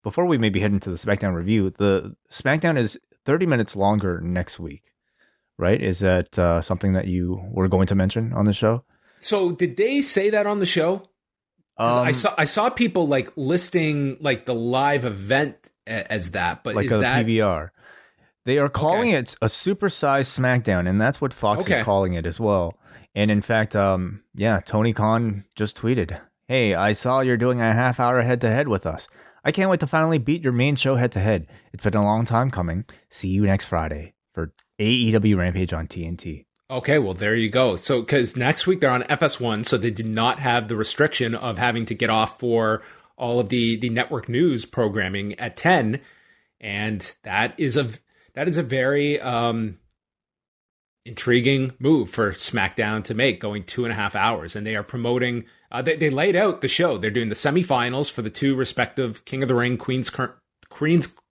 before we maybe head into the SmackDown review, the SmackDown is 30 minutes longer next week, right? Is that something that you were going to mention on the show? So did they say that on the show? I saw people like listing like the live event as that, but like is a that PBR? They are calling it a supersized SmackDown, and that's what Fox is calling it as well. And in fact, Tony Khan just tweeted, "Hey, I saw you're doing a half-hour head-to-head with us. I can't wait to finally beat your main show head-to-head. It's been a long time coming. See you next Friday for AEW Rampage on TNT." Okay, well, there you go. So, because next week they're on FS1, so they do not have the restriction of having to get off for all of the network news programming at 10, and that is a very intriguing move for SmackDown to make, going 2.5 hours. And they are promoting, they laid out the show. They're doing the semifinals for the two respective King of the Ring, Queen's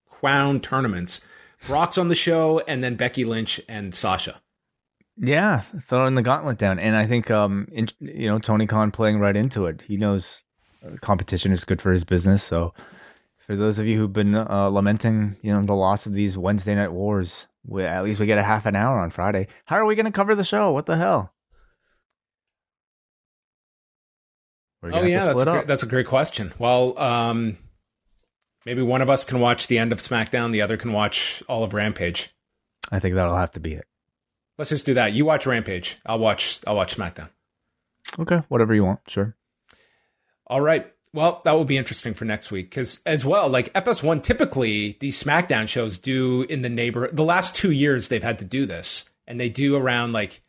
Crown tournaments. Brock's on the show, and then Becky Lynch and Sasha. Yeah, throwing the gauntlet down. And I think, Tony Khan playing right into it. He knows competition is good for his business. So for those of you who've been lamenting, the loss of these Wednesday night wars, at least we get a half an hour on Friday. How are we going to cover the show? What the hell? That's a great question. Well, maybe one of us can watch the end of SmackDown, the other can watch all of Rampage. I think that'll have to be it. Let's just do that. You watch Rampage. I'll watch SmackDown. Okay, whatever you want. Sure. All right. Well, that will be interesting for next week because as well, like FS1, typically these SmackDown shows do in the neighborhood. The last 2 years they've had to do this, and they do around like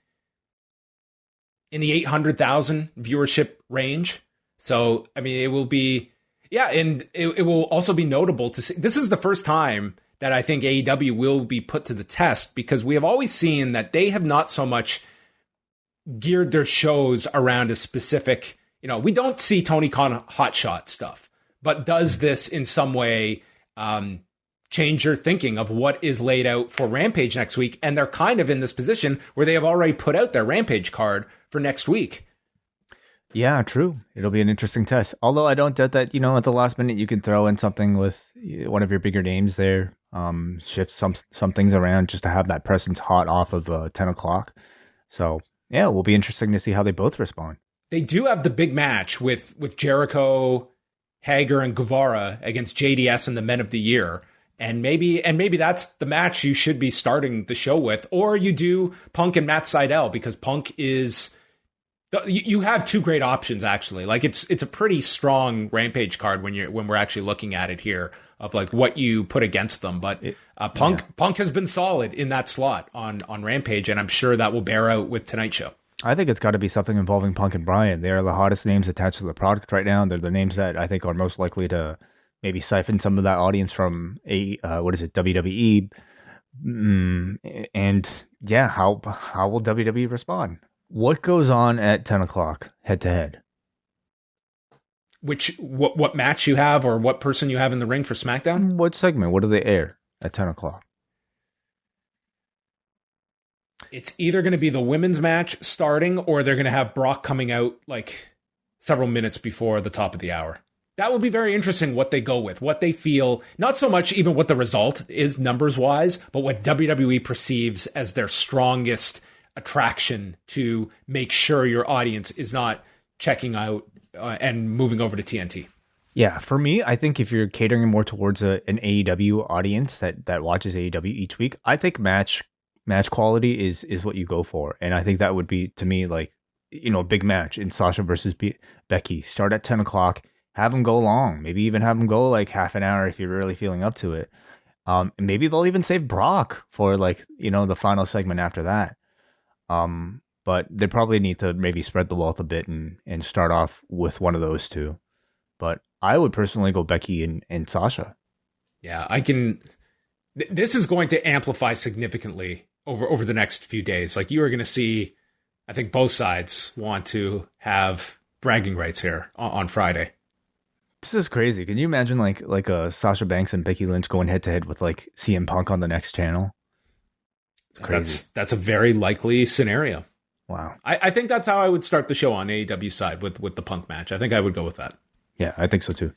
in the 800,000 viewership range. So, I mean, it will be, and it will also be notable to see. This is the first time that I think AEW will be put to the test because we have always seen that they have not so much geared their shows around a specific, we don't see Tony Khan hotshot stuff, but does this in some way change your thinking of what is laid out for Rampage next week? And they're kind of in this position where they have already put out their Rampage card for next week. Yeah, true. It'll be an interesting test. Although I don't doubt that, at the last minute you can throw in something with one of your bigger names there, shift some things around just to have that presence hot off of 10 o'clock. So, yeah, it will be interesting to see how they both respond. They do have the big match with Jericho, Hager, and Guevara against JDS and the Men of the Year. And maybe that's the match you should be starting the show with. Or you do Punk and Matt Sydal because Punk is... You have two great options, actually. Like it's a pretty strong Rampage card when we're actually looking at it here of like what you put against them. But Punk has been solid in that slot on Rampage, and I'm sure that will bear out with tonight's show. I think it's got to be something involving Punk and Bryan. They are the hottest names attached to the product right now. They're the names that I think are most likely to maybe siphon some of that audience from WWE. And yeah, how will WWE respond? What goes on at 10 o'clock head to head? What match you have or what person you have in the ring for SmackDown? What segment? What do they air at 10 o'clock? It's either going to be the women's match starting or they're going to have Brock coming out like several minutes before the top of the hour. That will be very interesting what they go with, what they feel, not so much even what the result is numbers wise, but what WWE perceives as their strongest attraction to make sure your audience is not checking out and moving over to TNT. Yeah, for me, I think if you're catering more towards an AEW audience that watches AEW each week, I think match quality is what you go for. And I think that would be, to me, like, a big match in Sasha versus Becky. Start at 10 o'clock, have them go long, maybe even have them go like half an hour if you're really feeling up to it. Maybe they'll even save Brock for like, the final segment after that. But they probably need to maybe spread the wealth a bit and start off with one of those two. But I would personally go Becky and Sasha. Yeah, I can. This is going to amplify significantly over the next few days. Like you are going to see, I think both sides want to have bragging rights here on Friday. This is crazy. Can you imagine like a Sasha Banks and Becky Lynch going head to head with like CM Punk on the next channel? It's crazy. That's a very likely scenario. Wow. I think that's how I would start the show on AEW side with the Punk match. I think I would go with that. Yeah, I think so too.